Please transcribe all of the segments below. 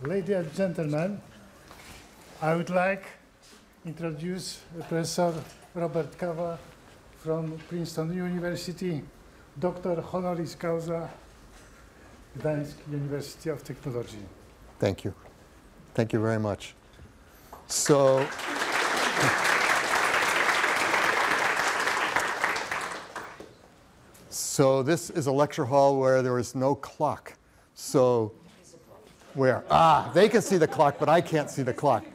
Ladies and gentlemen, I would like to introduce Professor Robert Cavy from Princeton University, Doctor Honoris Causa, Gdańska University of Technology. Thank you. Thank you very much. So, this is a lecture hall where there is no clock. So, where? Ah, they can see the clock, but I can't see the clock.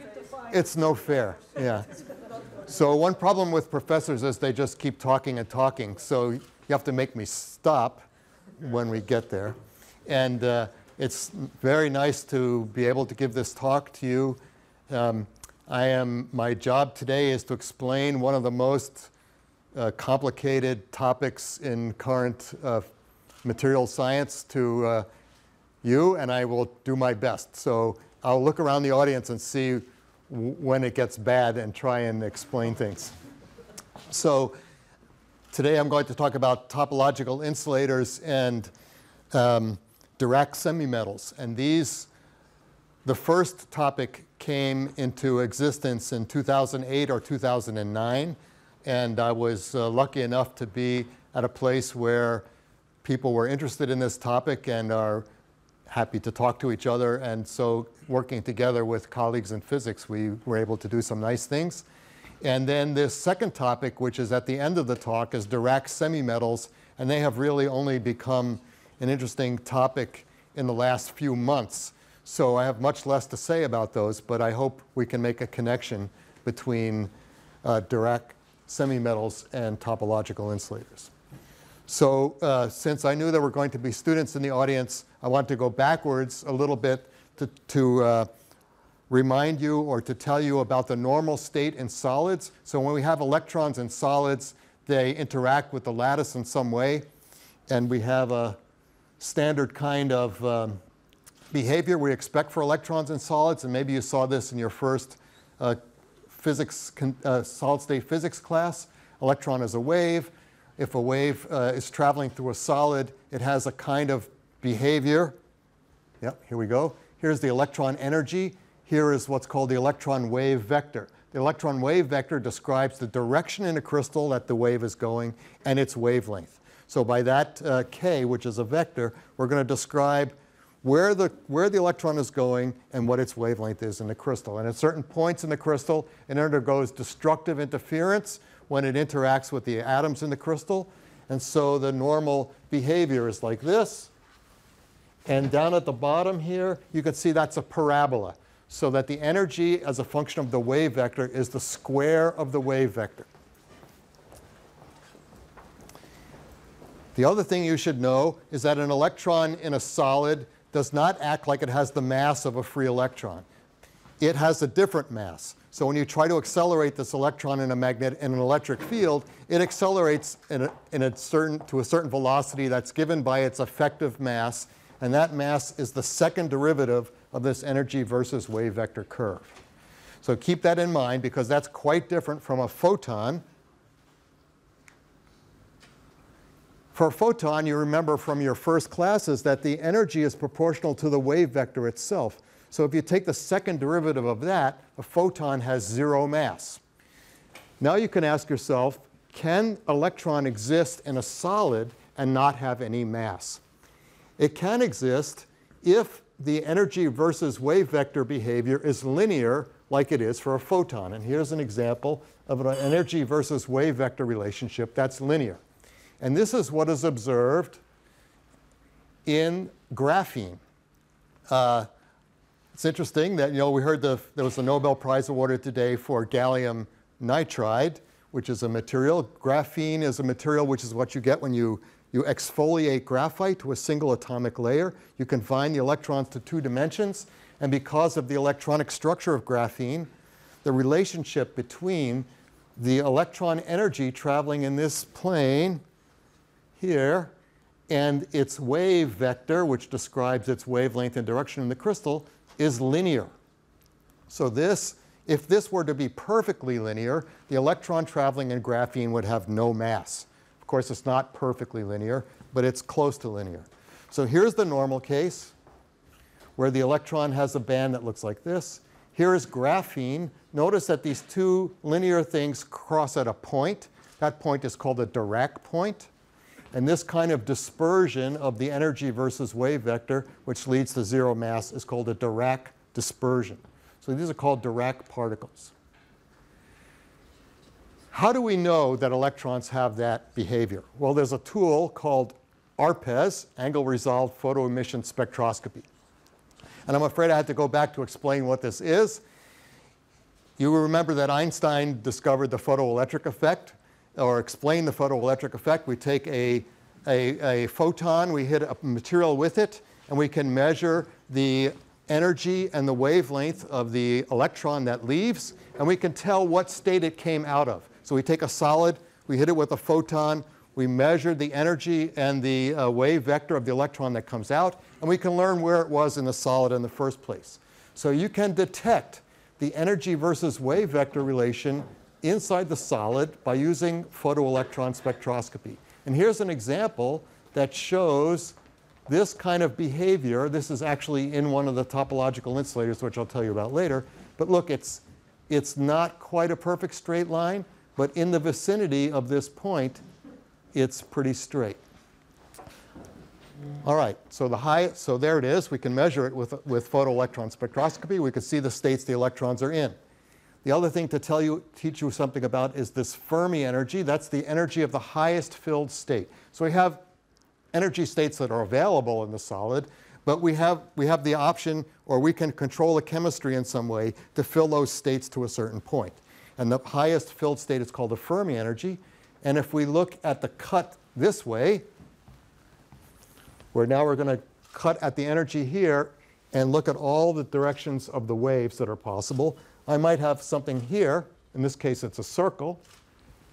It's no fair, yeah. So one problem with professors is they just keep talking and talking. So you have to make me stop when we get there. And it's very nice to be able to give this talk to you. My job today is to explain one of the most complicated topics in current material science to you, and I will do my best. So I'll look around the audience and see when it gets bad and try and explain things. So today I'm going to talk about topological insulators and Dirac semimetals. And the first topic came into existence in 2008 or 2009. And I was lucky enough to be at a place where people were interested in this topic and are happy to talk to each other. And so working together with colleagues in physics, we were able to do some nice things. And then this second topic, which is at the end of the talk, is Dirac semimetals. And they have really only become an interesting topic in the last few months. So I have much less to say about those, but I hope we can make a connection between Dirac semimetals and topological insulators. So since I knew there were going to be students in the audience, I want to go backwards a little bit to remind you or to tell you about the normal state in solids. So when we have electrons in solids, they interact with the lattice in some way. And we have a standard kind of behavior we expect for electrons in solids. And maybe you saw this in your first solid-state physics class. Electron is a wave. If a wave is traveling through a solid, it has a kind of behavior. Yep, here we go. Here's the electron energy. Here is what's called the electron wave vector. The electron wave vector describes the direction in a crystal that the wave is going and its wavelength. So by that k, which is a vector, we're going to describe where the electron is going and what its wavelength is in the crystal. And at certain points in the crystal, it undergoes destructive interference when it interacts with the atoms in the crystal. And so the normal behavior is like this. And down at the bottom here, you can see that's a parabola. So that the energy as a function of the wave vector is the square of the wave vector. The other thing you should know is that an electron in a solid does not act like it has the mass of a free electron. It has a different mass. So when you try to accelerate this electron in an electric field, it accelerates to a certain velocity that's given by its effective mass. And that mass is the second derivative of this energy versus wave vector curve. So keep that in mind, because that's quite different from a photon. For a photon, you remember from your first classes that the energy is proportional to the wave vector itself. So if you take the second derivative of that, a photon has zero mass. Now you can ask yourself, can an electron exist in a solid and not have any mass? It can exist if the energy versus wave vector behavior is linear like it is for a photon. And here's an example of an energy versus wave vector relationship that's linear. And this is what is observed in graphene. It's interesting that, we heard there was a Nobel Prize awarded today for gallium nitride, which is a material. Graphene is a material which is what you get when you exfoliate graphite to a single atomic layer. You confine the electrons to 2 dimensions. And because of the electronic structure of graphene, the relationship between the electron energy traveling in this plane here and its wave vector, which describes its wavelength and direction in the crystal, is linear. So if this were to be perfectly linear, the electron traveling in graphene would have no mass. Of course, it's not perfectly linear, but it's close to linear. So here's the normal case. where the electron has a band that looks like this. Here is graphene. Notice that these two linear things cross at a point. That point is called a Dirac point. And this kind of dispersion of the energy versus wave vector, which leads to zero mass, is called a Dirac dispersion. So these are called Dirac particles. How do we know that electrons have that behavior? Well, there's a tool called ARPES, Angle Resolved Photoemission Spectroscopy. And I'm afraid I had to go back to explain what this is. You will remember that Einstein discovered the photoelectric effect, or explained the photoelectric effect. We take a photon, we hit a material with it, and we can measure the energy and the wavelength of the electron that leaves, and we can tell what state it came out of. So we take a solid, we hit it with a photon, we measure the energy and the wave vector of the electron that comes out, and we can learn where it was in the solid in the first place. So you can detect the energy versus wave vector relation inside the solid by using photoelectron spectroscopy. And here's an example that shows this kind of behavior. This is actually in one of the topological insulators, which I'll tell you about later. But look, it's not quite a perfect straight line, but in the vicinity of this point, it's pretty straight. All right, so there it is. We can measure it with photoelectron spectroscopy. We can see the states the electrons are in. The other thing to teach you something about is this Fermi energy. That's the energy of the highest filled state. So we have energy states that are available in the solid, but we have the option, or we can control the chemistry in some way to fill those states to a certain point. And the highest filled state is called the Fermi energy. And if we look at the cut this way, where now we're going to cut at the energy here and look at all the directions of the waves that are possible, I might have something here. In this case, it's a circle.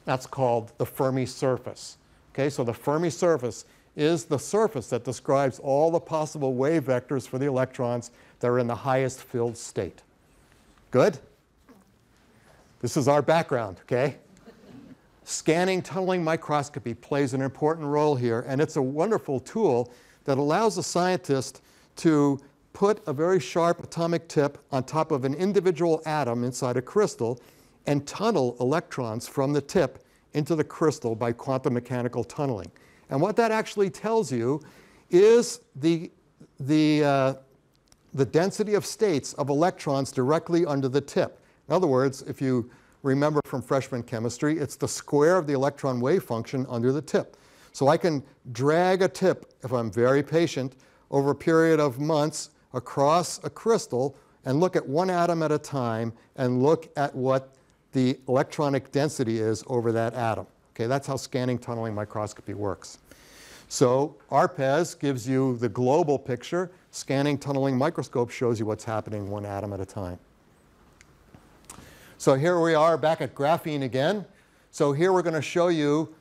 That's called the Fermi surface. Okay, so the Fermi surface is the surface that describes all the possible wave vectors for the electrons that are in the highest filled state. Good? This is our background, okay? Scanning tunneling microscopy plays an important role here, and it's a wonderful tool that allows a scientist to put a very sharp atomic tip on top of an individual atom inside a crystal and tunnel electrons from the tip into the crystal by quantum mechanical tunneling. And what that actually tells you is the density of states of electrons directly under the tip. In other words, if you remember from freshman chemistry, it's the square of the electron wave function under the tip. So I can drag a tip, if I'm very patient, over a period of months across a crystal and look at one atom at a time and look at what the electronic density is over that atom. Okay, that's how scanning tunneling microscopy works. So ARPES gives you the global picture. Scanning tunneling microscope shows you what's happening one atom at a time. So here we are back at graphene again. So here we're going to show you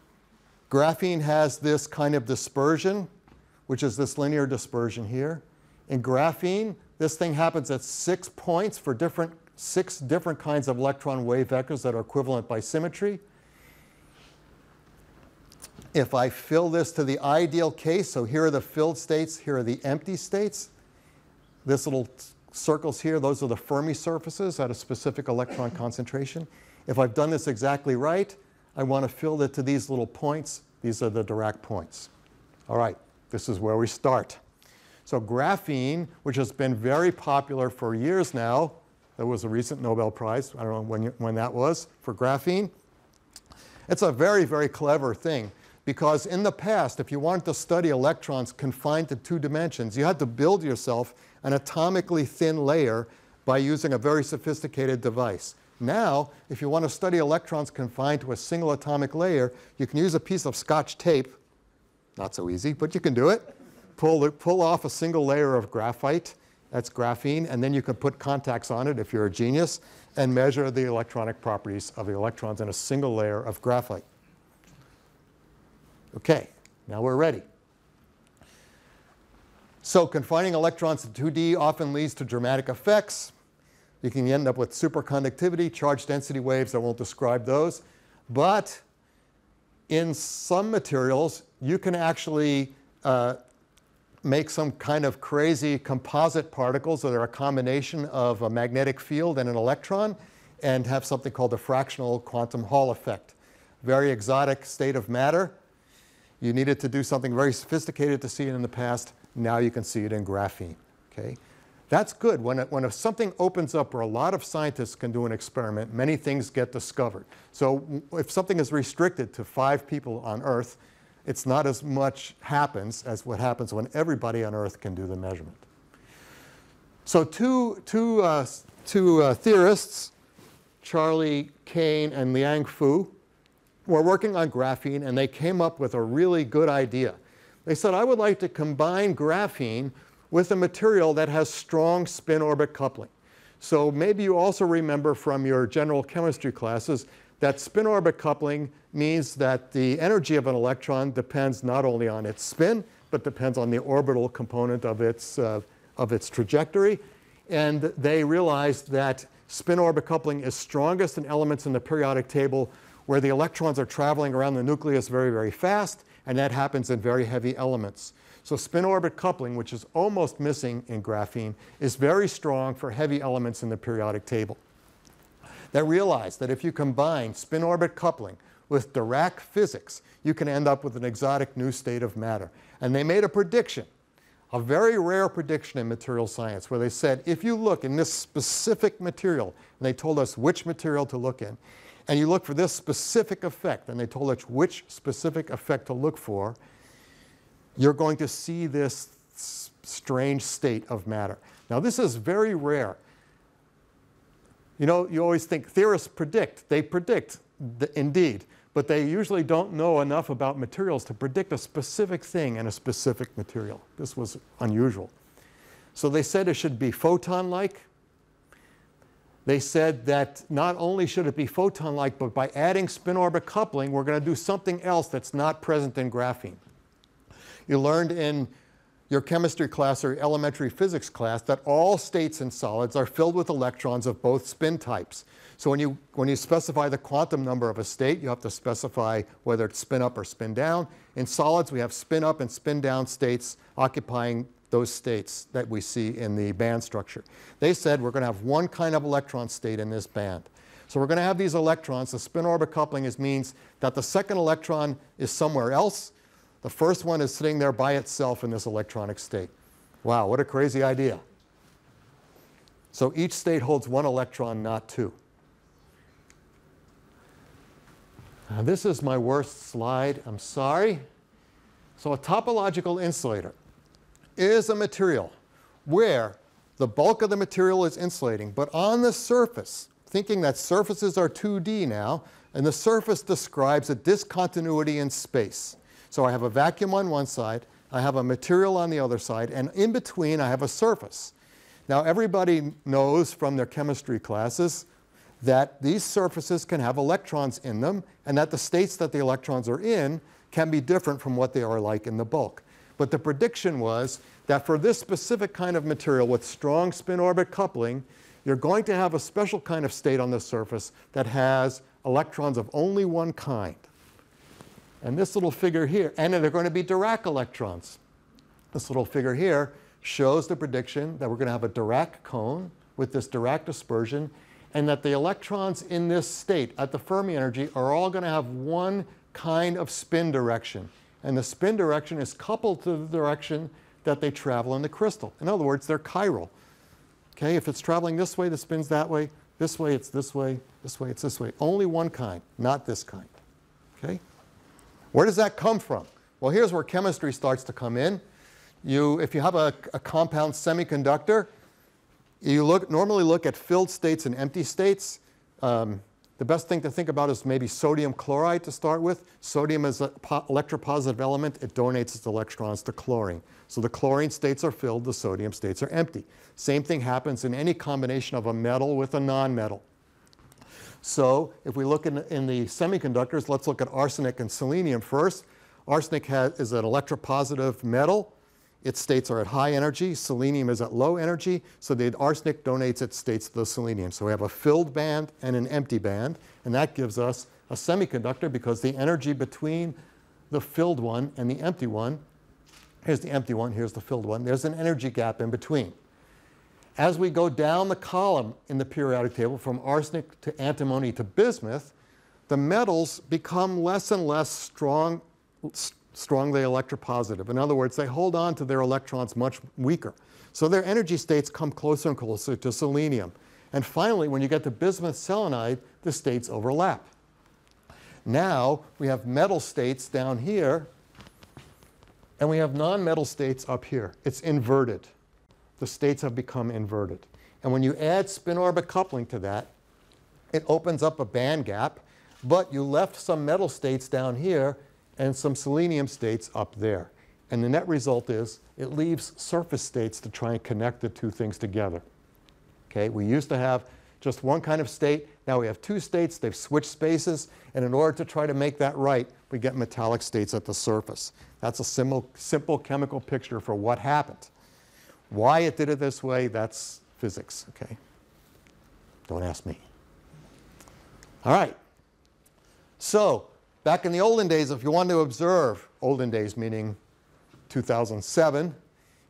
graphene has this kind of dispersion, which is this linear dispersion here. In graphene, this thing happens at 6 points for 6 different kinds of electron wave vectors that are equivalent by symmetry. If I fill this to the ideal case, so here are the filled states, here are the empty states. This little circles here, those are the Fermi surfaces at a specific electron concentration. If I've done this exactly right, I want to fill it to these little points. These are the Dirac points. All right, this is where we start. So graphene, which has been very popular for years now, there was a recent Nobel Prize, I don't know when that was, for graphene. It's a very, very clever thing, because in the past, if you wanted to study electrons confined to 2 dimensions, you had to build yourself an atomically thin layer by using a very sophisticated device. Now, if you want to study electrons confined to a single atomic layer, you can use a piece of Scotch tape. Not so easy, but you can do it. Pull off a single layer of graphite, that's graphene, and then you can put contacts on it if you're a genius, and measure the electronic properties of the electrons in a single layer of graphite. Okay, now we're ready. So confining electrons to 2D often leads to dramatic effects. You can end up with superconductivity, charge density waves. I won't describe those. But in some materials, you can actually make some kind of crazy composite particles that are a combination of a magnetic field and an electron, and have something called the fractional quantum Hall effect. Very exotic state of matter. You needed to do something very sophisticated to see it in the past. Now you can see it in graphene. Okay? That's good. When something opens up where a lot of scientists can do an experiment, many things get discovered. So if something is restricted to 5 people on Earth, it's not as much happens as what happens when everybody on Earth can do the measurement. So two theorists, Charlie Kane and Liang Fu, were working on graphene, and they came up with a really good idea. They said, I would like to combine graphene with a material that has strong spin-orbit coupling. So maybe you also remember from your general chemistry classes that spin-orbit coupling means that the energy of an electron depends not only on its spin, but depends on the orbital component of its trajectory. And they realized that spin-orbit coupling is strongest in elements in the periodic table where the electrons are traveling around the nucleus very, very fast, and that happens in very heavy elements. So spin-orbit coupling, which is almost missing in graphene, is very strong for heavy elements in the periodic table. They realized that if you combine spin-orbit coupling with Dirac physics, you can end up with an exotic new state of matter. And they made a prediction, a very rare prediction in material science, where they said, if you look in this specific material, and they told us which material to look in, and you look for this specific effect, and they told us which specific effect to look for, you're going to see this strange state of matter. Now, this is very rare. You know, you always think theorists predict. They predict, indeed, but they usually don't know enough about materials to predict a specific thing in a specific material. This was unusual. So they said it should be photon-like. They said that not only should it be photon-like, but by adding spin-orbit coupling, we're going to do something else that's not present in graphene. You learned in your chemistry class or elementary physics class that all states in solids are filled with electrons of both spin types. So when you specify the quantum number of a state, you have to specify whether it's spin up or spin down. In solids, we have spin up and spin down states occupying those states that we see in the band structure. They said we're going to have one kind of electron state in this band. So we're going to have these electrons. The spin-orbit coupling means that the second electron is somewhere else. The first one is sitting there by itself in this electronic state. Wow, what a crazy idea. So each state holds one electron, not two. Now, this is my worst slide. I'm sorry. So a topological insulator is a material where the bulk of the material is insulating, but on the surface, thinking that surfaces are 2D now, and the surface describes a discontinuity in space. So I have a vacuum on one side, I have a material on the other side, and in between I have a surface. Now everybody knows from their chemistry classes that these surfaces can have electrons in them, and that the states that the electrons are in can be different from what they are like in the bulk. But the prediction was that for this specific kind of material with strong spin-orbit coupling, you're going to have a special kind of state on the surface that has electrons of only one kind. And this little figure here, and they're going to be Dirac electrons. This little figure here shows the prediction that we're going to have a Dirac cone with this Dirac dispersion, and that the electrons in this state at the Fermi energy are all going to have one kind of spin direction. And the spin direction is coupled to the direction that they travel in the crystal. In other words, they're chiral. Okay, if it's traveling this way, the spin's that way. This way, it's this way. This way, it's this way. Only one kind, not this kind. Okay? Where does that come from? Well, here's where chemistry starts to come in. If you have a compound semiconductor, you normally look at filled states and empty states. The best thing to think about is maybe sodium chloride to start with. Sodium is an electropositive element. It donates its electrons to chlorine. So the chlorine states are filled, the sodium states are empty. Same thing happens in any combination of a metal with a non-metal. So if we look in the semiconductors, let's look at arsenic and selenium first. Arsenic is an electropositive metal. Its states are at high energy. Selenium is at low energy. So the arsenic donates its states to the selenium. So we have a filled band and an empty band. And that gives us a semiconductor because the energy between the filled one and the empty one Here's the empty one, here's the filled one. There's an energy gap in between. As we go down the column in the periodic table from arsenic to antimony to bismuth, the metals become less and less strongly electropositive. In other words, they hold on to their electrons much weaker. So their energy states come closer and closer to selenium. And finally, when you get to bismuth selenide, the states overlap. Now we have metal states down here, and we have non-metal states up here. It's inverted. The states have become inverted. And when you add spin-orbit coupling to that, it opens up a band gap, but you left some metal states down here and some selenium states up there. And the net result is it leaves surface states to try and connect the two things together. Okay, we used to have just one kind of state. Now we have two states. They've switched spaces. And in order to try to make that right, we get metallic states at the surface. That's a simple chemical picture for what happened. Why it did it this way, that's physics. Okay? Don't ask me. All right. So back in the olden days, if you wanted to observe, olden days meaning 2007,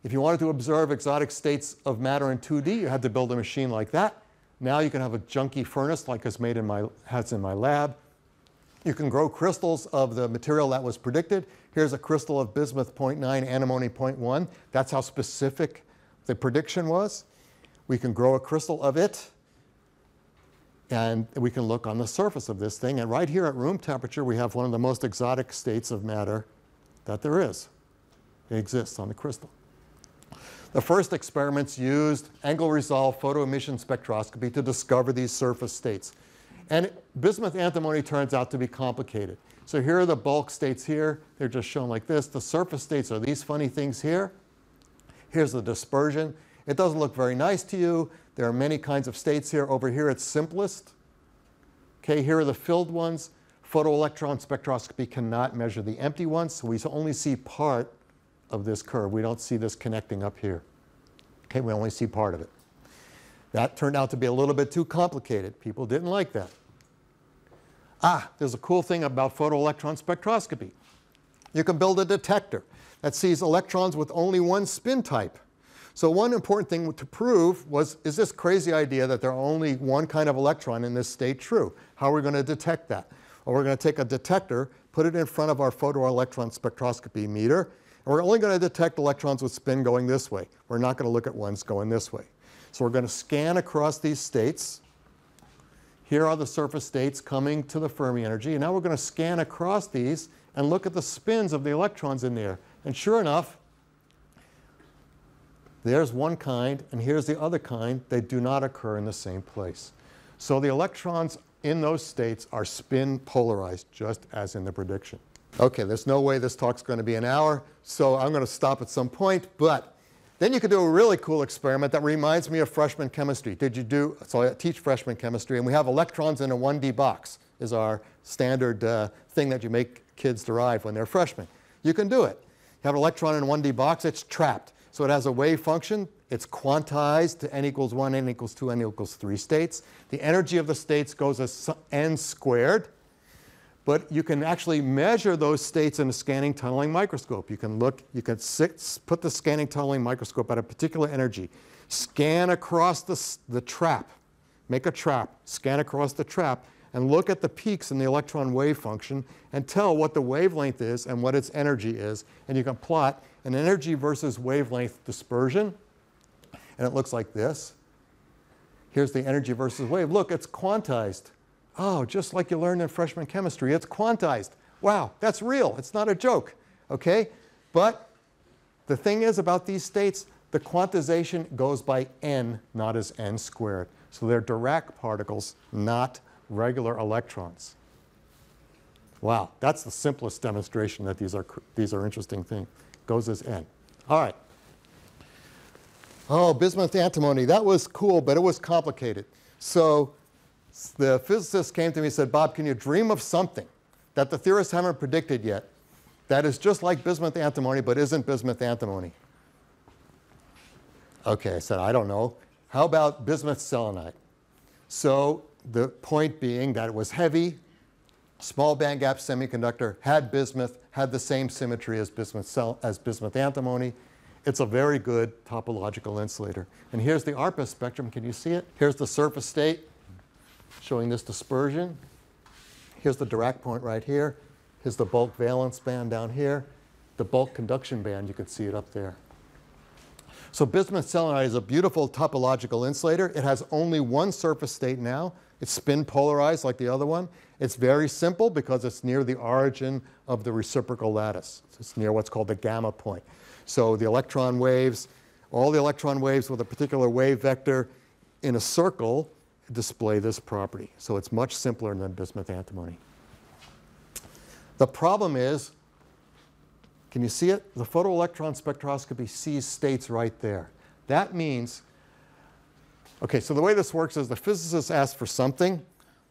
if you wanted to observe exotic states of matter in 2D, you had to build a machine like that. Now you can have a junky furnace like is made in my lab. You can grow crystals of the material that was predicted. Here's a crystal of bismuth 0.9, antimony 0.1. That's how specific the prediction was. We can grow a crystal of it, and we can look on the surface of this thing. And right here at room temperature, we have one of the most exotic states of matter that there is. It exists on the crystal. The first experiments used angle-resolved photoemission spectroscopy to discover these surface states. And bismuth antimony turns out to be complicated. So here are the bulk states here. They're just shown like this. The surface states are these funny things here. Here's the dispersion. It doesn't look very nice to you. There are many kinds of states here. Over here, it's simplest. Okay, here are the filled ones. Photoelectron spectroscopy cannot measure the empty ones, so we only see part of this curve. We don't see this connecting up here. Okay, we only see part of it. That turned out to be a little bit too complicated. People didn't like that. There's a cool thing about photoelectron spectroscopy. You can build a detector that sees electrons with only one spin type. So one important thing to prove was, is this crazy idea that there are only one kind of electron in this state true? How are we going to detect that? Well, we're going to take a detector, put it in front of our photoelectron spectroscopy meter, and we're only going to detect electrons with spin going this way. We're not going to look at ones going this way. So we're going to scan across these states. Here are the surface states coming to the Fermi energy. And now we're going to scan across these and look at the spins of the electrons in there. And sure enough, there's one kind, and here's the other kind. They do not occur in the same place. So the electrons in those states are spin polarized, just as in the prediction. Okay, there's no way this talk's going to be an hour, so I'm going to stop at some point. But then you could do a really cool experiment that reminds me of freshman chemistry. So I teach freshman chemistry, and we have electrons in a 1D box is our standard thing that you make kids derive when they're freshmen. You can do it. You have an electron in a 1D box, it's trapped. So it has a wave function. It's quantized to n equals 1, n equals 2, n equals 3 states. The energy of the states goes as n squared. But you can actually measure those states in a scanning tunneling microscope. You can put the scanning tunneling microscope at a particular energy, scan across the trap, make a trap, scan across the trap, and look at the peaks in the electron wave function and tell what the wavelength is and what its energy is. And you can plot an energy versus wavelength dispersion. And it looks like this. Here's the energy versus wave. Look, it's quantized. Oh, just like you learned in freshman chemistry, it's quantized. Wow, that's real. It's not a joke. Okay? But the thing is about these states, the quantization goes by n, not as n squared. So they're Dirac particles, not regular electrons. Wow, that's the simplest demonstration that these are interesting things. Goes as n. All right. Oh, bismuth antimony. That was cool, but it was complicated. So the physicist came to me and said, Bob, can you dream of something that the theorists haven't predicted yet that is just like bismuth antimony but isn't bismuth antimony? Okay, I said, I don't know. How about bismuth selenide? So the point being that it was heavy, Small band gap semiconductor, had bismuth, had the same symmetry as bismuth antimony. It's a very good topological insulator. And here's the ARPA spectrum. Can you see it? Here's the surface state showing this dispersion. Here's the Dirac point right here. Here's the bulk valence band down here. The bulk conduction band, you can see it up there. So bismuth selenide is a beautiful topological insulator. It has only one surface state now. It's spin polarized like the other one. It's very simple because it's near the origin of the reciprocal lattice. It's near what's called the gamma point. So the electron waves, all the electron waves with a particular wave vector in a circle display this property. So it's much simpler than bismuth antimony. The problem is, can you see it? The photoelectron spectroscopy sees states right there. That means, okay, so the way this works is the physicist asks for something,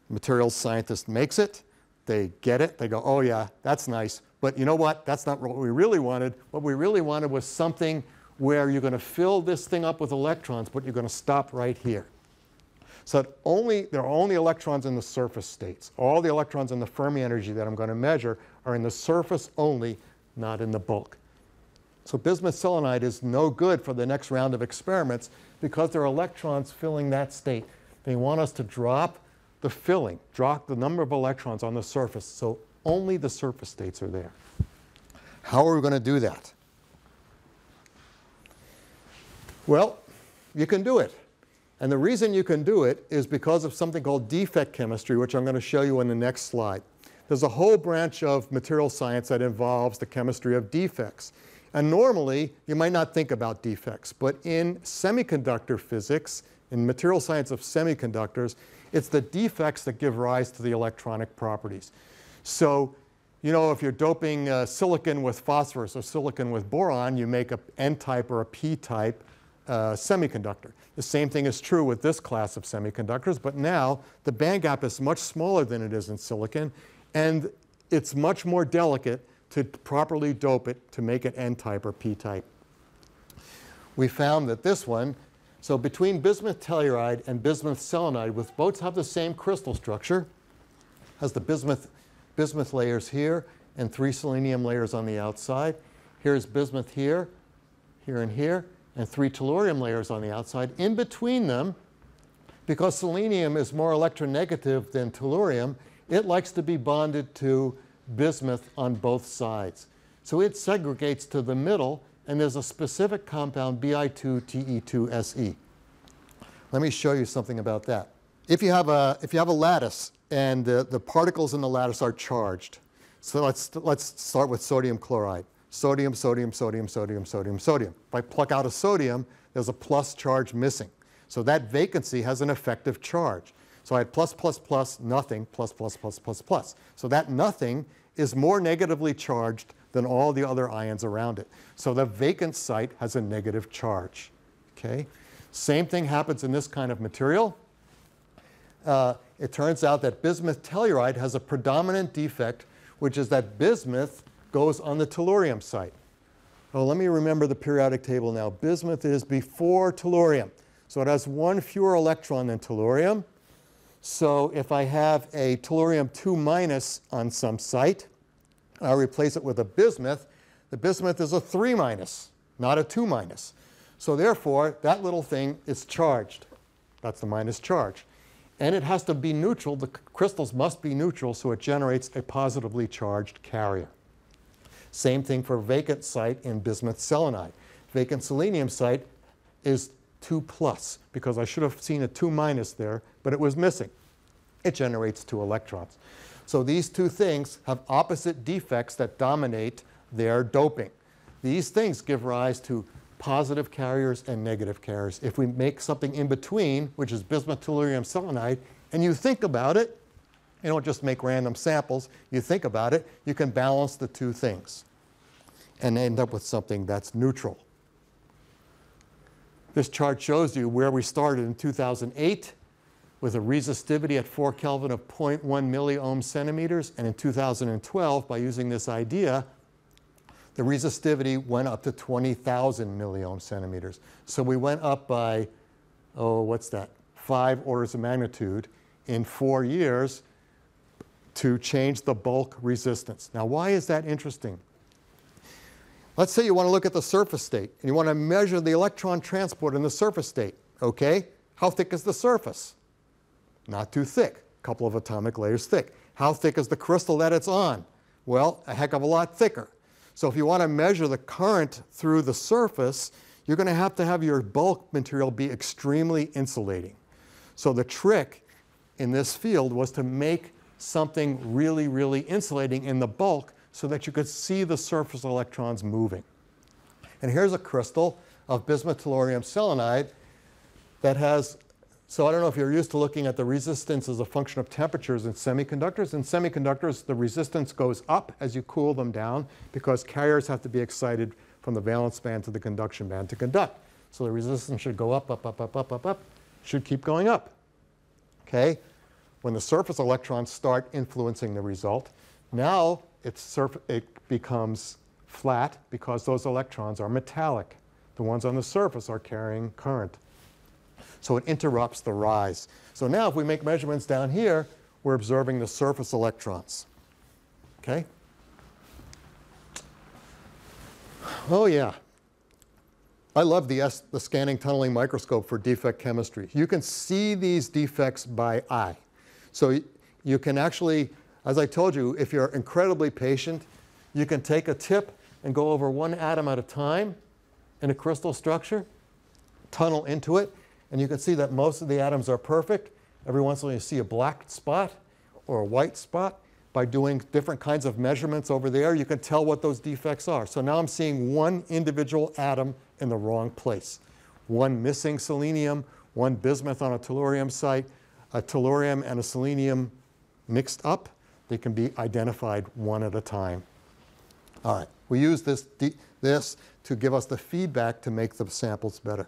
the materials scientist makes it, they get it, they go, oh yeah, that's nice, but you know what? That's not what we really wanted. What we really wanted was something where you're going to fill this thing up with electrons, but you're going to stop right here. So there are only electrons in the surface states. All the electrons in the Fermi energy that I'm going to measure are in the surface only, not in the bulk. So bismuth selenide is no good for the next round of experiments because there are electrons filling that state. They want us to drop the filling, drop the number of electrons on the surface, so only the surface states are there. How are we going to do that? Well, you can do it. And the reason you can do it is because of something called defect chemistry, which I'm going to show you in the next slide. There's a whole branch of material science that involves the chemistry of defects. And normally, you might not think about defects, but in semiconductor physics, in material science of semiconductors, it's the defects that give rise to the electronic properties. So, you know, if you're doping silicon with phosphorus or silicon with boron, you make an N-type or a P-type semiconductor. The same thing is true with this class of semiconductors, but now the band gap is much smaller than it is in silicon, and it's much more delicate to properly dope it to make it N-type or P-type. We found that this one, so between bismuth telluride and bismuth selenide, which both have the same crystal structure, has the bismuth layers here and 3 selenium layers on the outside. Here's bismuth here, here and here, and 3 tellurium layers on the outside. In between them, because selenium is more electronegative than tellurium, it likes to be bonded to bismuth on both sides. So it segregates to the middle, and there's a specific compound, Bi2Te2Se. Let me show you something about that. If you have a lattice and the particles in the lattice are charged, so let's start with sodium chloride. Sodium, sodium, sodium, sodium, sodium, sodium. If I pluck out a sodium, there's a plus charge missing. So that vacancy has an effective charge. So I had plus, plus, plus, nothing, plus, plus, plus, plus, plus. So that nothing is more negatively charged than all the other ions around it. So the vacant site has a negative charge. Okay? Same thing happens in this kind of material. It turns out that bismuth telluride has a predominant defect, which is that bismuth goes on the tellurium site. Oh, let me remember the periodic table now. Bismuth is before tellurium. So it has 1 fewer electron than tellurium. So if I have a tellurium 2- on some site, I'll replace it with a bismuth. The bismuth is a 3-, not a 2-. So therefore, that little thing is charged. That's the minus charge. And it has to be neutral. The crystals must be neutral, so it generates a positively charged carrier. Same thing for vacant site in bismuth selenide. Vacant selenium site is 2+, because I should have seen a 2- there, but it was missing. It generates 2 electrons. So these two things have opposite defects that dominate their doping. These things give rise to positive carriers and negative carriers. If we make something in between, which is bismuth tellurium selenide, and you think about it, you don't just make random samples, you think about it, you can balance the two things and end up with something that's neutral. This chart shows you where we started in 2008 with a resistivity at 4 Kelvin of 0.1 milliohm centimeters, and in 2012, by using this idea, the resistivity went up to 20,000 milliohm centimeters. So we went up by, 5 orders of magnitude in 4 years, to change the bulk resistance. Now, why is that interesting? Let's say you want to look at the surface state, and you want to measure the electron transport in the surface state. Okay, how thick is the surface? Not too thick, a couple of atomic layers thick. How thick is the crystal that it's on? Well, a heck of a lot thicker. So if you want to measure the current through the surface, you're going to have your bulk material be extremely insulating. So the trick in this field was to make something really, really insulating in the bulk so that you could see the surface electrons moving. And here's a crystal of bismuth tellurium selenide that has, so I don't know if you're used to looking at the resistance as a function of temperatures in semiconductors. In semiconductors, the resistance goes up as you cool them down because carriers have to be excited from the valence band to the conduction band to conduct. So the resistance should go up, up, up, up, up, up, up, should keep going up. Okay? When the surface electrons start influencing the result, now it becomes flat because those electrons are metallic. The ones on the surface are carrying current. So it interrupts the rise. So now if we make measurements down here, we're observing the surface electrons. Okay? Oh yeah. I love the scanning tunneling microscope for defect chemistry. You can see these defects by eye. So you can actually, as I told you, if you're incredibly patient, you can take a tip and go over one atom at a time in a crystal structure, tunnel into it, and you can see that most of the atoms are perfect. Every once in a while you see a black spot or a white spot. By doing different kinds of measurements over there, you can tell what those defects are. So now I'm seeing one individual atom in the wrong place. One missing selenium, one bismuth on a tellurium site, a tellurium and a selenium mixed up. They can be identified one at a time. All right, we use this to give us the feedback to make the samples better.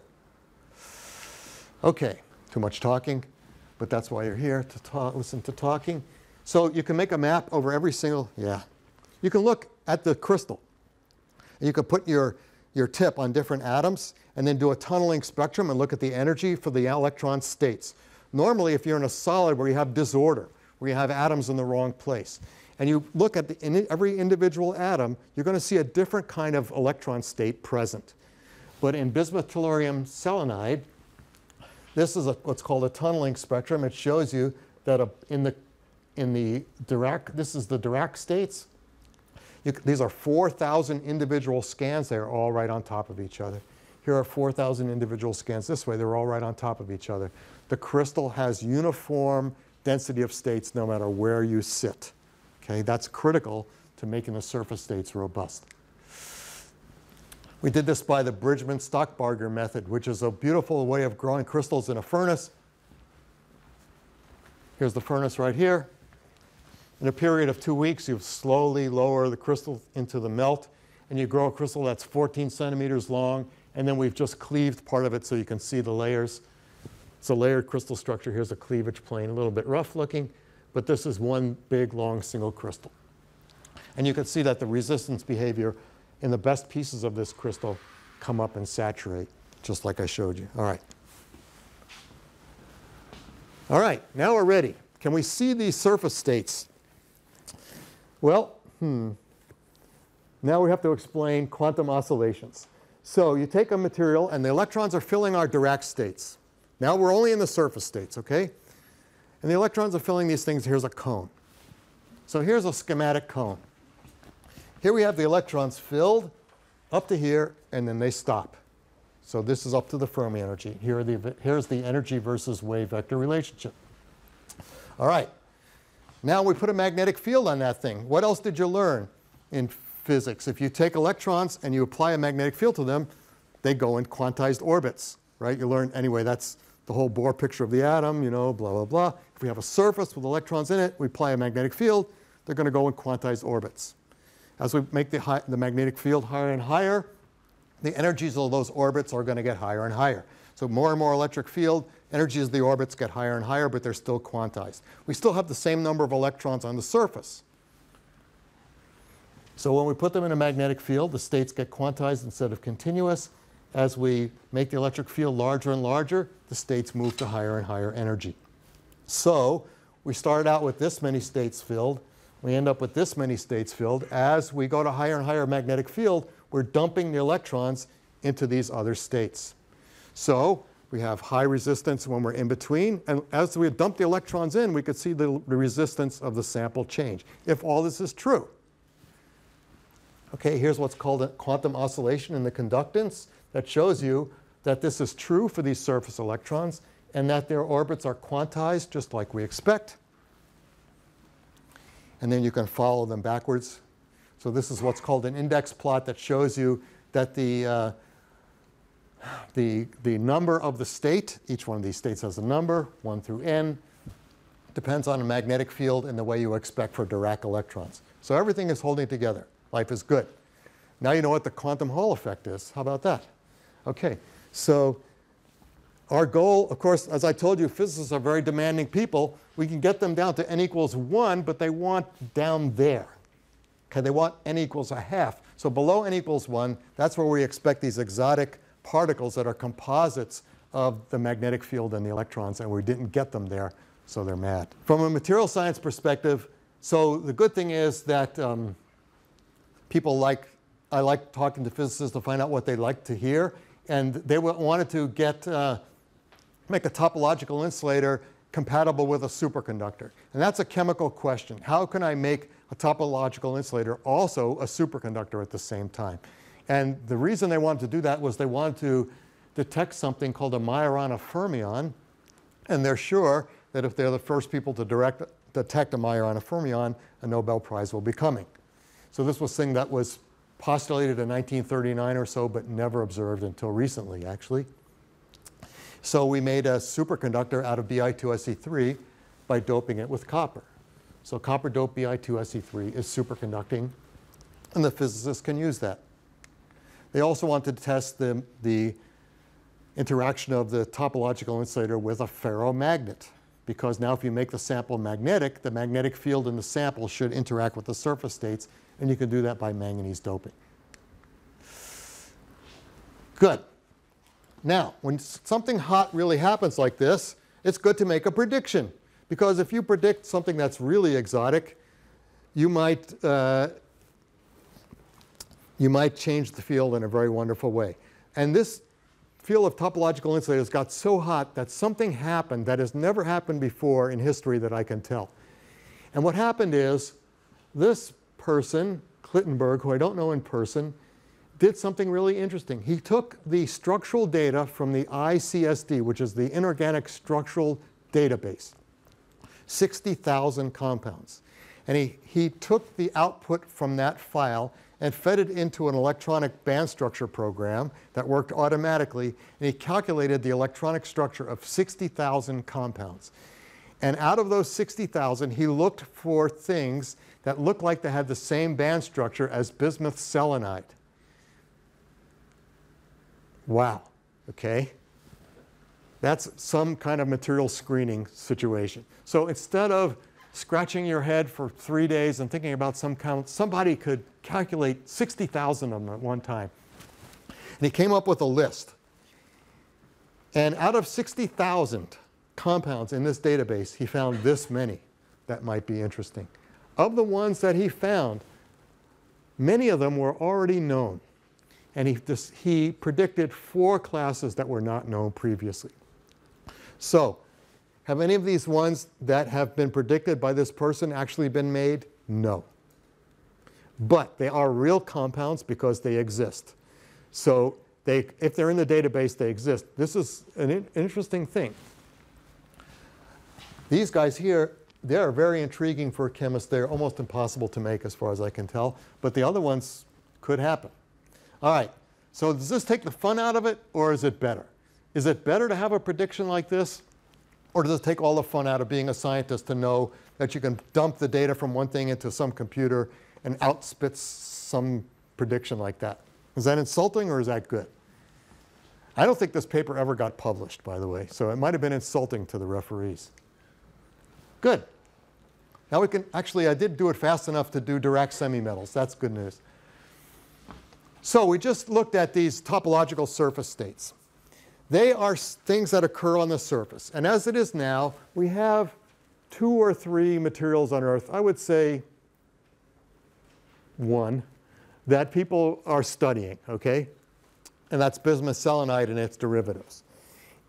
Okay, too much talking, but that's why you're here, to listen to talking. So you can make a map over every single, You can look at the crystal. And you can put your tip on different atoms and then do a tunneling spectrum and look at the energy for the electron states. Normally, if you're in a solid where you have disorder, where you have atoms in the wrong place, and you look at every individual atom, you're going to see a different kind of electron state present. But in bismuth tellurium selenide, this is what's called a tunneling spectrum. It shows you that in the Dirac, this is the Dirac states. These are 4,000 individual scans. They're all right on top of each other. Here are 4,000 individual scans this way. They're all right on top of each other. The crystal has uniform density of states no matter where you sit. Okay, that's critical to making the surface states robust. We did this by the Bridgman-Stockbarger method, which is a beautiful way of growing crystals in a furnace. Here's the furnace right here. In a period of 2 weeks, you slowly lower the crystal into the melt, and you grow a crystal that's 14 centimeters long, and then we've just cleaved part of it so you can see the layers. It's a layered crystal structure. Here's a cleavage plane, a little bit rough looking, but this is one big, long, single crystal. And you can see that the resistance behavior in the best pieces of this crystal come up and saturate, just like I showed you. All right. All right, now we're ready. Can we see these surface states? Well, now we have to explain quantum oscillations. So you take a material, and the electrons are filling our Dirac states. Now we're only in the surface states, okay? And the electrons are filling these things. Here's a cone. So here's a schematic cone. Here we have the electrons filled up to here, and then they stop. So this is up to the Fermi energy. Here's the energy versus wave vector relationship. All right. Now we put a magnetic field on that thing. What else did you learn in physics? If you take electrons and you apply a magnetic field to them, they go in quantized orbits, right? You learn, anyway, that's the whole Bohr picture of the atom, you know, blah, blah, blah. If we have a surface with electrons in it, we apply a magnetic field, they're going to go in quantized orbits. As we make the magnetic field higher and higher, the energies of those orbits are going to get higher and higher. So more and more electric field, energies of the orbits get higher and higher, but they're still quantized. We still have the same number of electrons on the surface. So when we put them in a magnetic field, the states get quantized instead of continuous. As we make the electric field larger and larger, the states move to higher and higher energy. So we started out with this many states filled. We end up with this many states filled. As we go to higher and higher magnetic field, we're dumping the electrons into these other states. So we have high resistance when we're in between. And as we dump the electrons in, we could see the resistance of the sample change, if all this is true. Okay, here's what's called a quantum oscillation in the conductance that shows you that this is true for these surface electrons and that their orbits are quantized just like we expect. And then you can follow them backwards. So this is what's called an index plot that shows you that the number of the state, each one of these states has a number, 1 through n, depends on a magnetic field in the way you expect for Dirac electrons. So everything is holding together. Life is good. Now you know what the quantum Hall effect is. How about that? Okay, so our goal, of course, as I told you, physicists are very demanding people. We can get them down to n equals 1, but they want down there. Okay, they want n equals a half. So below n equals 1, that's where we expect these exotic particles that are composites of the magnetic field and the electrons, and we didn't get them there, so they're mad. From a material science perspective, so the good thing is that I like talking to physicists to find out what they like to hear, and they wanted to make a topological insulator compatible with a superconductor. And that's a chemical question. How can I make a topological insulator also a superconductor at the same time? And the reason they wanted to do that was they wanted to detect something called a Majorana fermion, and they're sure that if they're the first people to detect a Majorana fermion, a Nobel Prize will be coming. So this was a thing that was postulated in 1939 or so, but never observed until recently, actually. So we made a superconductor out of Bi2Se3 by doping it with copper. So copper-doped Bi2Se3 is superconducting, and the physicists can use that. They also wanted to test the interaction of the topological insulator with a ferromagnet, because now if you make the sample magnetic, the magnetic field in the sample should interact with the surface states, and you can do that by manganese doping. Good. Now, when something hot really happens like this, it's good to make a prediction, because if you predict something that's really exotic, you might change the field in a very wonderful way. And this field of topological insulators got so hot that something happened that has never happened before in history that I can tell. And what happened is this person, Klittenberg, who I don't know in person, did something really interesting. He took the structural data from the ICSD, which is the Inorganic Structural Database, 60,000 compounds. And he took the output from that file and fed it into an electronic band structure program that worked automatically, and he calculated the electronic structure of 60,000 compounds. And out of those 60,000, he looked for things that looked like they had the same band structure as bismuth selenide. Wow, okay? That's some kind of material screening situation. So instead of scratching your head for 3 days and thinking about some count, somebody could calculate 60,000 of them at one time. And he came up with a list. And out of 60,000 compounds in this database, he found this many that might be interesting. Of the ones that he found, many of them were already known. And he predicted 4 classes that were not known previously. So, have any of these ones that have been predicted by this person actually been made? No. But they are real compounds because they exist. So if they're in the database, they exist. This is an interesting thing. These guys here, they're very intriguing for a chemist. They're almost impossible to make as far as I can tell. But the other ones could happen. All right. So does this take the fun out of it, or is it better? Is it better to have a prediction like this? Or does it take all the fun out of being a scientist to know that you can dump the data from one thing into some computer and outspits some prediction like that? Is that insulting or is that good? I don't think this paper ever got published, by the way, so it might have been insulting to the referees. Good. Now we can, actually I did do it fast enough to do Dirac semimetals. That's good news. So we just looked at these topological surface states. They are things that occur on the surface. And as it is now, we have 2 or 3 materials on Earth, I would say 1, that people are studying, okay? And that's bismuth selenide and its derivatives.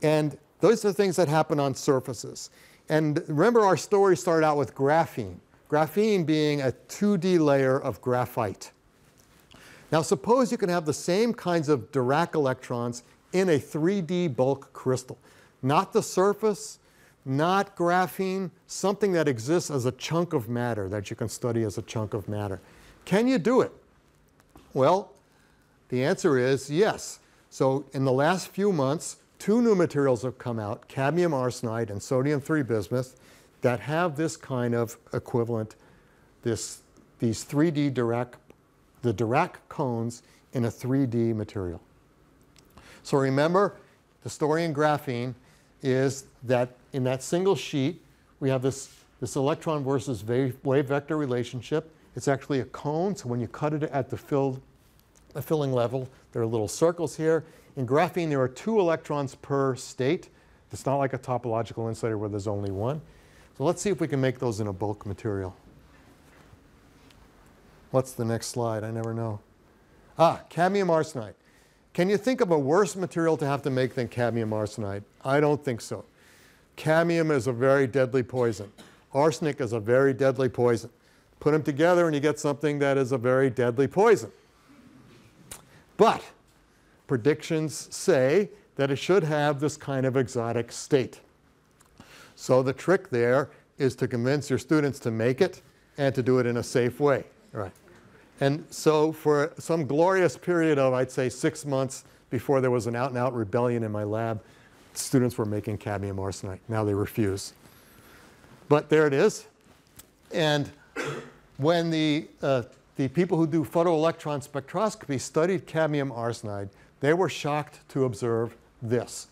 And those are things that happen on surfaces. And remember, our story started out with graphene. Graphene being a 2D layer of graphite. Now suppose you can have the same kinds of Dirac electrons in a 3D bulk crystal. Not the surface, not graphene, something that exists as a chunk of matter that you can study as a chunk of matter. Can you do it? Well, the answer is yes. So in the last few months, 2 new materials have come out, cadmium arsenide and sodium-3 bismuth, that have this kind of equivalent, these 3D Dirac, the Dirac cones in a 3D material. So remember, the story in graphene is that in that single sheet, we have this electron versus wave vector relationship. It's actually a cone, so when you cut it at the filling level, there are little circles here. In graphene, there are 2 electrons per state. It's not like a topological insulator where there's only 1. So let's see if we can make those in a bulk material. What's the next slide? I never know. Cadmium arsenide. Can you think of a worse material to have to make than cadmium arsenide? I don't think so. Cadmium is a very deadly poison. Arsenic is a very deadly poison. Put them together and you get something that is a very deadly poison. But predictions say that it should have this kind of exotic state. So the trick there is to convince your students to make it and to do it in a safe way. Right. And so for some glorious period of, I'd say, 6 months before there was an out-and-out rebellion in my lab, students were making cadmium arsenide. Now they refuse. But there it is. And when the people who do photoelectron spectroscopy studied cadmium arsenide, they were shocked to observe this.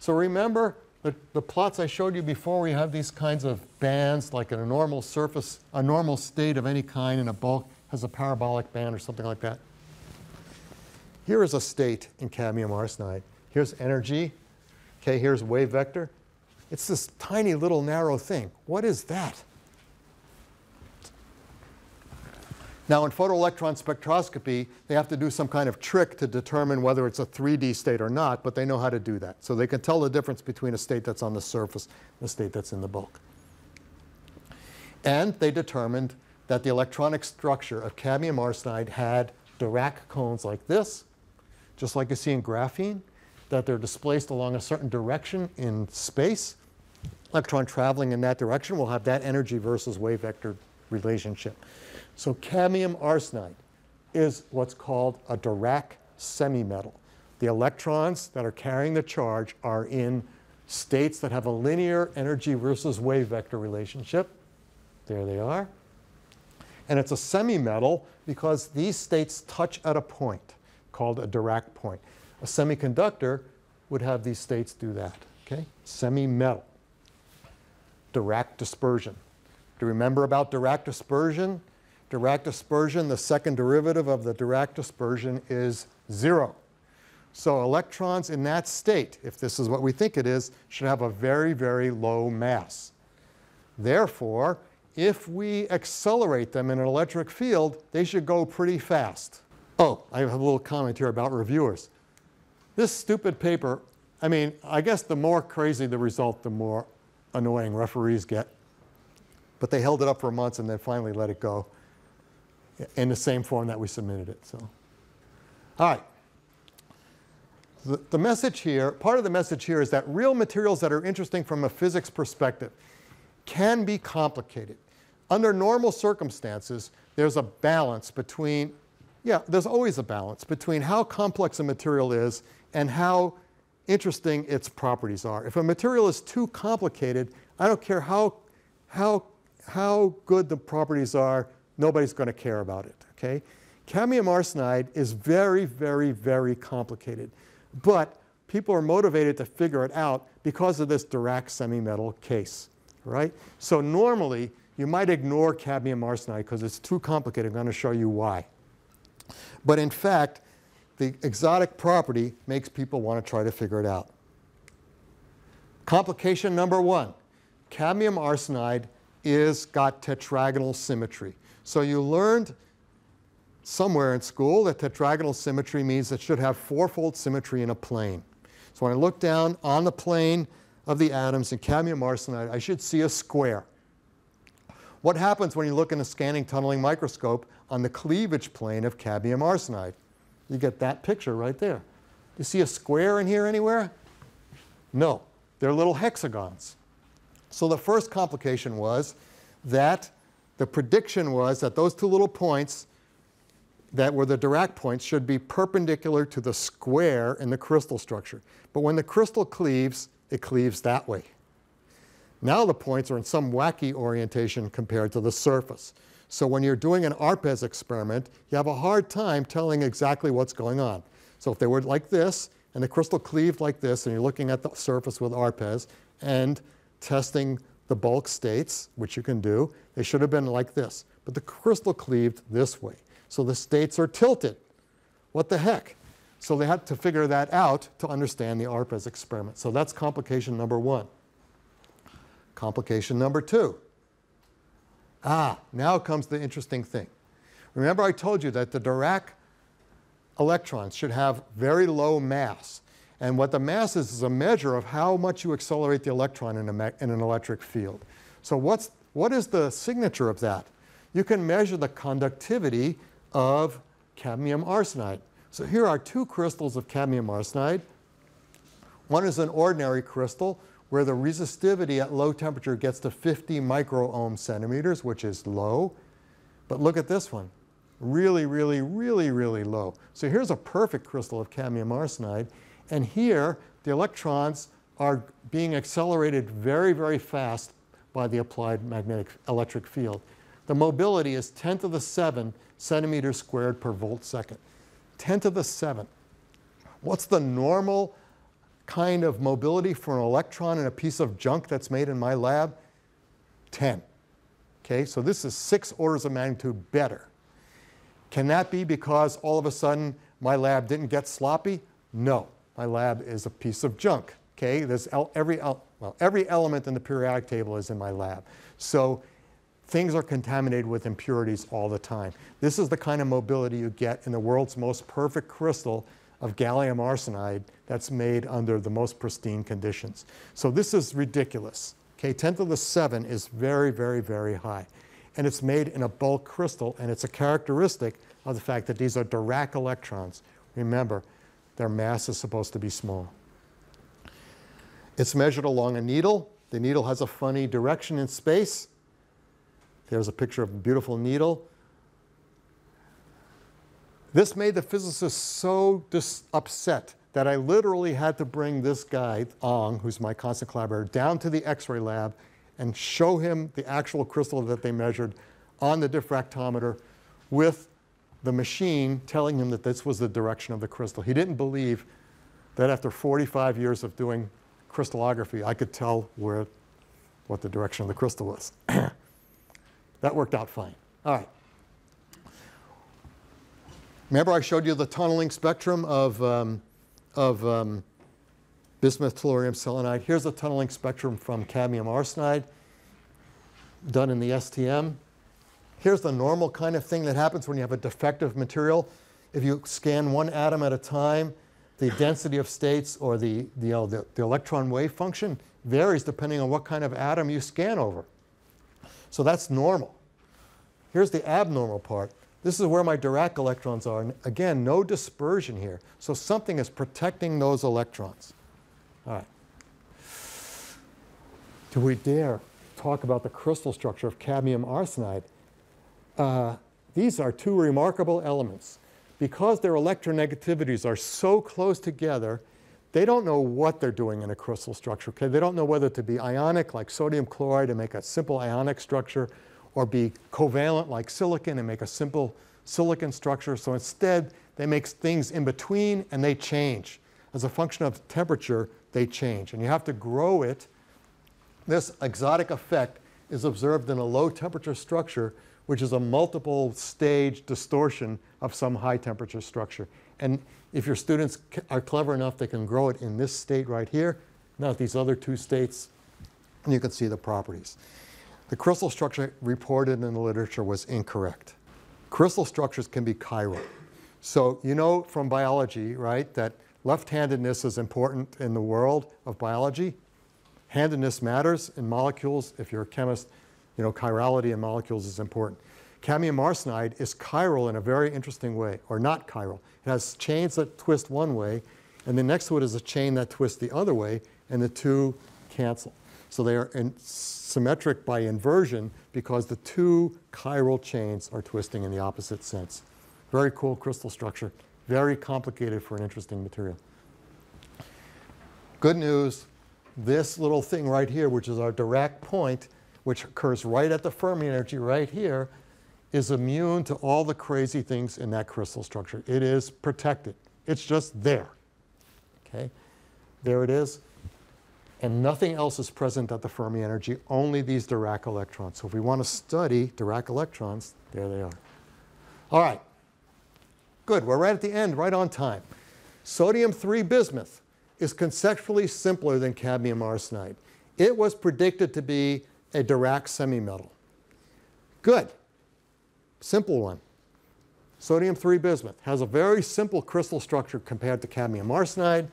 So remember the plots I showed you before where you have these kinds of bands, like in a normal surface, a normal state of any kind in a bulk has a parabolic band or something like that. Here is a state in cadmium arsenide. Here's energy. Okay, here's wave vector. It's this tiny little narrow thing. What is that? Now, in photoelectron spectroscopy, they have to do some kind of trick to determine whether it's a 3D state or not, but they know how to do that. So they can tell the difference between a state that's on the surface and a state that's in the bulk. And they determined that the electronic structure of cadmium arsenide had Dirac cones like this, just like you see in graphene, that they're displaced along a certain direction in space. Electron traveling in that direction will have that energy versus wave vector relationship. So cadmium arsenide is what's called a Dirac semimetal. The electrons that are carrying the charge are in states that have a linear energy versus wave vector relationship. There they are. And it's a semimetal because these states touch at a point called a Dirac point. A semiconductor would have these states do that. Okay? Semimetal. Dirac dispersion. Do you remember about Dirac dispersion? Dirac dispersion, the second derivative of the Dirac dispersion is 0. So electrons in that state, if this is what we think it is, should have a very, very low mass. Therefore, if we accelerate them in an electric field, they should go pretty fast. Oh, I have a little comment here about reviewers. This stupid paper, I mean, I guess the more crazy the result, the more annoying referees get. But they held it up for months and then finally let it go in the same form that we submitted it. So, all right. The message here, part of the message here is that real materials that are interesting from a physics perspective can be complicated. Under normal circumstances, there's a balance between, there's always a balance between how complex a material is and how interesting its properties are. If a material is too complicated, I don't care how good the properties are, nobody's going to care about it. Okay? Cadmium arsenide is very, very, very complicated. But people are motivated to figure it out because of this Dirac semimetal case. Right? So normally, you might ignore cadmium arsenide because it's too complicated. I'm going to show you why. But in fact, the exotic property makes people want to try to figure it out. Complication number 1. cadmium arsenide got tetragonal symmetry. So you learned somewhere in school that tetragonal symmetry means it should have fourfold symmetry in a plane. So when I look down on the plane of the atoms in cadmium arsenide, I should see a square. What happens when you look in a scanning tunneling microscope on the cleavage plane of cadmium arsenide? You get that picture right there. You see a square in here anywhere? No, they're little hexagons. So the first complication was that the prediction was that those two little points that were the Dirac points should be perpendicular to the square in the crystal structure. But when the crystal cleaves, it cleaves that way. Now the points are in some wacky orientation compared to the surface. So when you're doing an ARPES experiment, you have a hard time telling exactly what's going on. So if they were like this, and the crystal cleaved like this, and you're looking at the surface with ARPES and testing the bulk states, which you can do, they should have been like this. But the crystal cleaved this way. So the states are tilted. What the heck? So they had to figure that out to understand the ARPES experiment. So that's complication number one. Complication number two. Now comes the interesting thing. Remember I told you that the Dirac electrons should have very low mass. And what the mass is a measure of how much you accelerate the electron in an electric field. So what is the signature of that? You can measure the conductivity of cadmium arsenide. So here are two crystals of cadmium arsenide. One is an ordinary crystal where the resistivity at low temperature gets to 50 microohm centimeters, which is low. But look at this one. Really, really, really, really low. So here's a perfect crystal of cadmium arsenide. And here, the electrons are being accelerated very, very fast by the applied magnetic electric field. The mobility is 10 to the 7 centimeters squared per volt second. 10 to the 7. What's the normal kind of mobility for an electron in a piece of junk that's made in my lab? 10. Okay, so this is 6 orders of magnitude better. Can that be because all of a sudden my lab didn't get sloppy? No, my lab is a piece of junk. Okay, there's every element in the periodic table is in my lab. So things are contaminated with impurities all the time. This is the kind of mobility you get in the world's most perfect crystal of gallium arsenide that's made under the most pristine conditions. So this is ridiculous. Okay, 10 to the 7 is very, very, very high. And it's made in a bulk crystal, and it's a characteristic of the fact that these are Dirac electrons. Remember, their mass is supposed to be small. It's measured along a needle. The needle has a funny direction in space. There's a picture of a beautiful needle. This made the physicists so upset that I literally had to bring this guy, Ong, who's my constant collaborator, down to the X-ray lab and show him the actual crystal that they measured on the diffractometer with the machine telling him that this was the direction of the crystal. He didn't believe that after 45 years of doing crystallography, I could tell what the direction of the crystal was. That worked out fine. All right. Remember I showed you the tunneling spectrum of bismuth, tellurium, selenide. Here's the tunneling spectrum from cadmium arsenide done in the STM. Here's the normal kind of thing that happens when you have a defective material. If you scan one atom at a time, the density of states or the electron wave function varies depending on what kind of atom you scan over. So that's normal. Here's the abnormal part. This is where my Dirac electrons are. And again, no dispersion here. So something is protecting those electrons. All right. Do we dare talk about the crystal structure of cadmium arsenide? These are two remarkable elements. Because their electronegativities are so close together, they don't know what they're doing in a crystal structure. Okay? They don't know whether to be ionic like sodium chloride and make a simple ionic structure, or be covalent like silicon and make a simple silicon structure. So instead, they make things in between and they change. As a function of temperature, they change. And you have to grow it. This exotic effect is observed in a low temperature structure, which is a multiple stage distortion of some high temperature structure. And if your students are clever enough, they can grow it in this state right here, not these other two states. And you can see the properties. The crystal structure reported in the literature was incorrect. Crystal structures can be chiral. So you know from biology, right, that left-handedness is important in the world of biology. Handedness matters in molecules. If you're a chemist, you know, chirality in molecules is important. Cadmium arsenide is chiral in a very interesting way, or not chiral. It has chains that twist one way, and then next to it is a chain that twists the other way, and the two cancel. So they are symmetric by inversion because the two chiral chains are twisting in the opposite sense. Very cool crystal structure. Very complicated for an interesting material. Good news, this little thing right here, which is our Dirac point, which occurs right at the Fermi energy right here, is immune to all the crazy things in that crystal structure. It is protected. It's just there. Okay? There it is. And nothing else is present at the Fermi energy, only these Dirac electrons. So if we want to study Dirac electrons, there they are. All right. Good. We're right at the end, right on time. Sodium-3 bismuth is conceptually simpler than cadmium arsenide. It was predicted to be a Dirac semimetal. Good. Simple one. Sodium-3 bismuth has a very simple crystal structure compared to cadmium arsenide.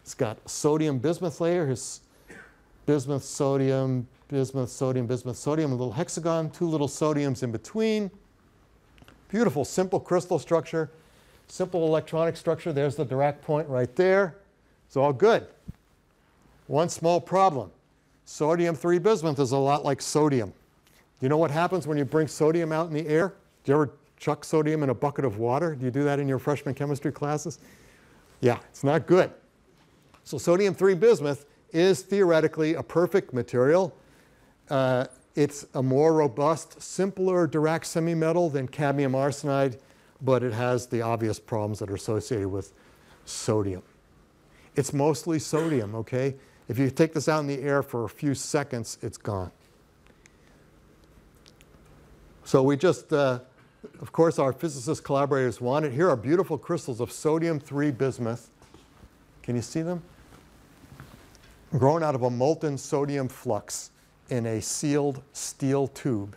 It's got a sodium bismuth layer. Here's bismuth, sodium, bismuth, sodium, bismuth, sodium, a little hexagon, two little sodiums in between. Beautiful, simple crystal structure, simple electronic structure. There's the Dirac point right there. It's all good. One small problem. Sodium-3 bismuth is a lot like sodium. You know what happens when you bring sodium out in the air? Do you ever chuck sodium in a bucket of water? Do you do that in your freshman chemistry classes? Yeah, it's not good. So sodium-3 bismuth is theoretically a perfect material. It's a more robust, simpler Dirac semimetal than cadmium arsenide, but it has the obvious problems that are associated with sodium. It's mostly sodium, okay? If you take this out in the air for a few seconds, it's gone. So we just, of course, our physicist collaborators wanted. Here are beautiful crystals of sodium-3 bismuth. Can you see them? Grown out of a molten sodium flux in a sealed steel tube.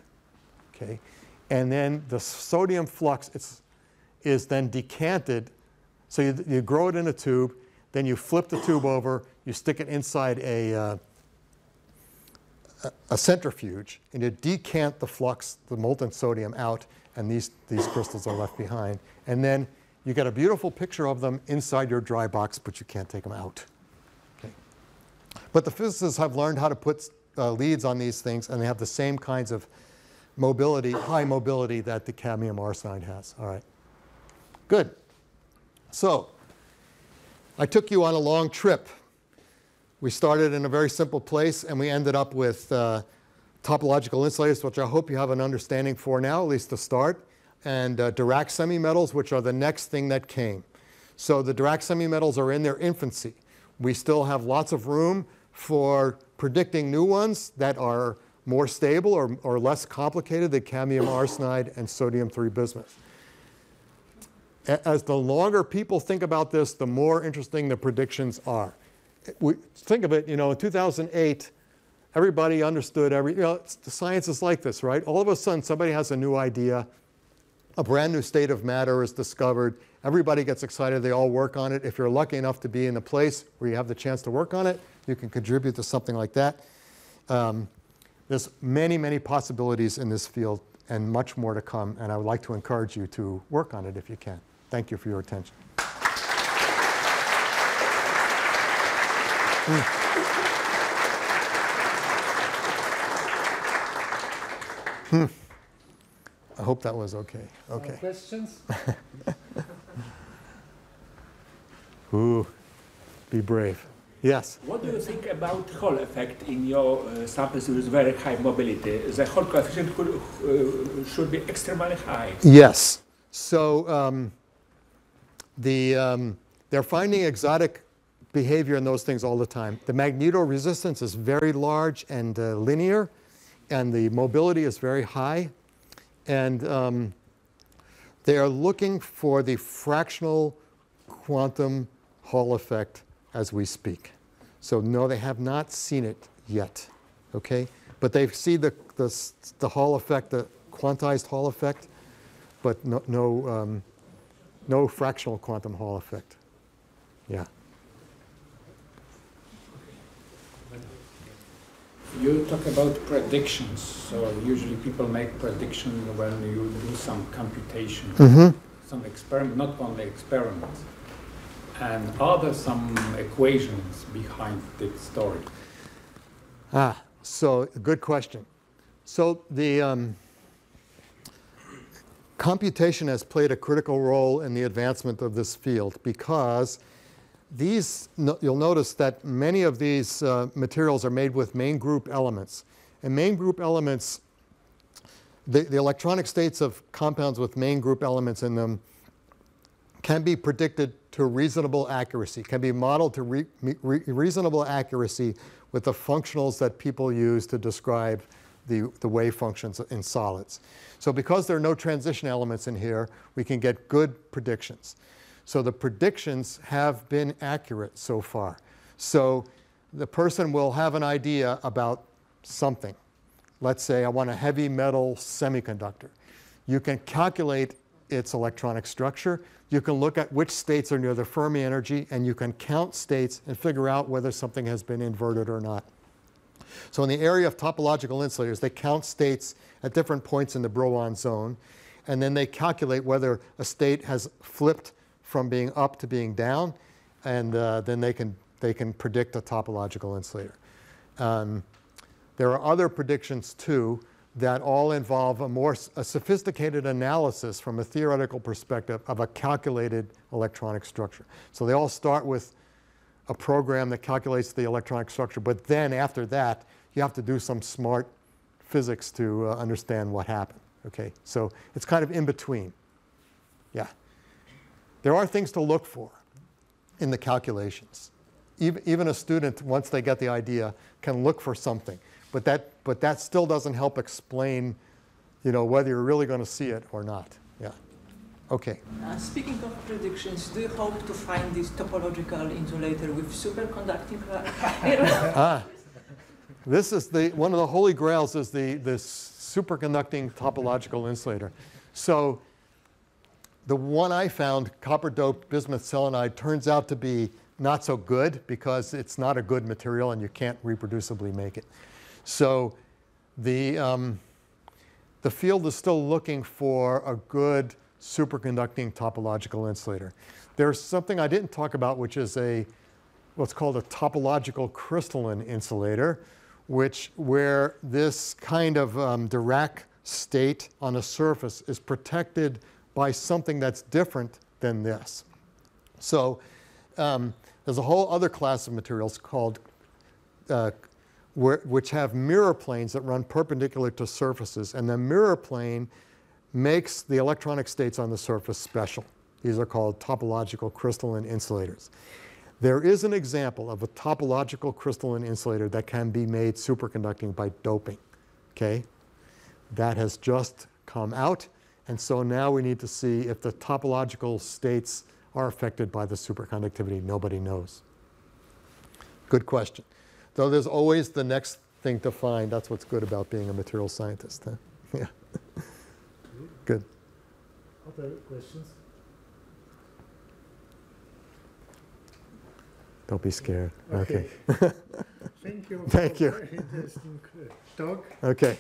Okay? And then the sodium flux is then decanted. So you grow it in a tube, then you flip the tube over, you stick it inside a centrifuge, and you decant the flux, the molten sodium, out, and these crystals are left behind. And then you get a beautiful picture of them inside your dry box, but you can't take them out. Okay. But the physicists have learned how to put leads on these things, and they have the same kinds of mobility, high mobility that the cadmium arsenide has. All right. Good. So I took you on a long trip. We started in a very simple place, and we ended up with topological insulators, which I hope you have an understanding for now, at least to start, and Dirac semimetals, which are the next thing that came. So the Dirac semimetals are in their infancy. We still have lots of room for predicting new ones that are more stable or less complicated than cadmium arsenide and sodium-3 bismuth. As the longer people think about this, the more interesting the predictions are. Think of it, you know, in 2008, everybody understood the science is like this, right? All of a sudden, somebody has a new idea, a brand new state of matter is discovered, everybody gets excited, they all work on it. If you're lucky enough to be in a place where you have the chance to work on it, you can contribute to something like that. There's many, many possibilities in this field and much more to come, and I would like to encourage you to work on it if you can. Thank you for your attention. I hope that was okay. Okay. Questions? Ooh, be brave. Yes? What do you think about Hall effect in your samples with very high mobility? The Hall coefficient should be extremely high. Yes. So they're finding exotic behavior in those things all the time. The magnetoresistance is very large and linear, and the mobility is very high. And they are looking for the fractional quantum Hall effect as we speak. So no, they have not seen it yet. Okay? But they see the Hall effect, the quantized Hall effect, but no fractional quantum Hall effect. Yeah. You talk about predictions. So usually people make predictions when you do some computation, some experiment, not only experiments. And are there some equations behind the story? So good question. So the computation has played a critical role in the advancement of this field because you'll notice that many of these materials are made with main group elements. And main group elements, the electronic states of compounds with main group elements in them can be predicted to reasonable accuracy, can be modeled to reasonable accuracy with the functionals that people use to describe the wave functions in solids. So because there are no transition elements in here, we can get good predictions. So the predictions have been accurate so far. So the person will have an idea about something. Let's say I want a heavy metal semiconductor. You can calculate its electronic structure. You can look at which states are near the Fermi energy, and you can count states and figure out whether something has been inverted or not. So in the area of topological insulators, they count states at different points in the Brouillon zone, and then they calculate whether a state has flipped from being up to being down, and then they can predict a topological insulator. There are other predictions too that all involve a sophisticated analysis from a theoretical perspective of a calculated electronic structure. So they all start with a program that calculates the electronic structure, but then after that, you have to do some smart physics to understand what happened. Okay, so it's kind of in between. Yeah. There are things to look for in the calculations. Even a student, once they get the idea, can look for something. But that still doesn't help explain, whether you're really going to see it or not. Yeah. Okay. Speaking of predictions, do you hope to find this topological insulator with superconducting? This is one of the holy grails is this superconducting topological insulator. So the one I found, copper-doped bismuth selenide, turns out to be not so good because it's not a good material and you can't reproducibly make it. So the field is still looking for a good superconducting topological insulator. There's something I didn't talk about, which is what's called a topological crystalline insulator, where this kind of Dirac state on a surface is protected by something that's different than this. So there's a whole other class of materials called which have mirror planes that run perpendicular to surfaces, and the mirror plane makes the electronic states on the surface special. These are called topological crystalline insulators. There is an example of a topological crystalline insulator that can be made superconducting by doping. Okay? That has just come out, and so now we need to see if the topological states are affected by the superconductivity. Nobody knows. Good question. Though there's always the next thing to find. That's what's good about being a material scientist. Huh? Yeah. Good. Other questions? Don't be scared. Okay. Thank you. Thank you. Very interesting talk. Okay.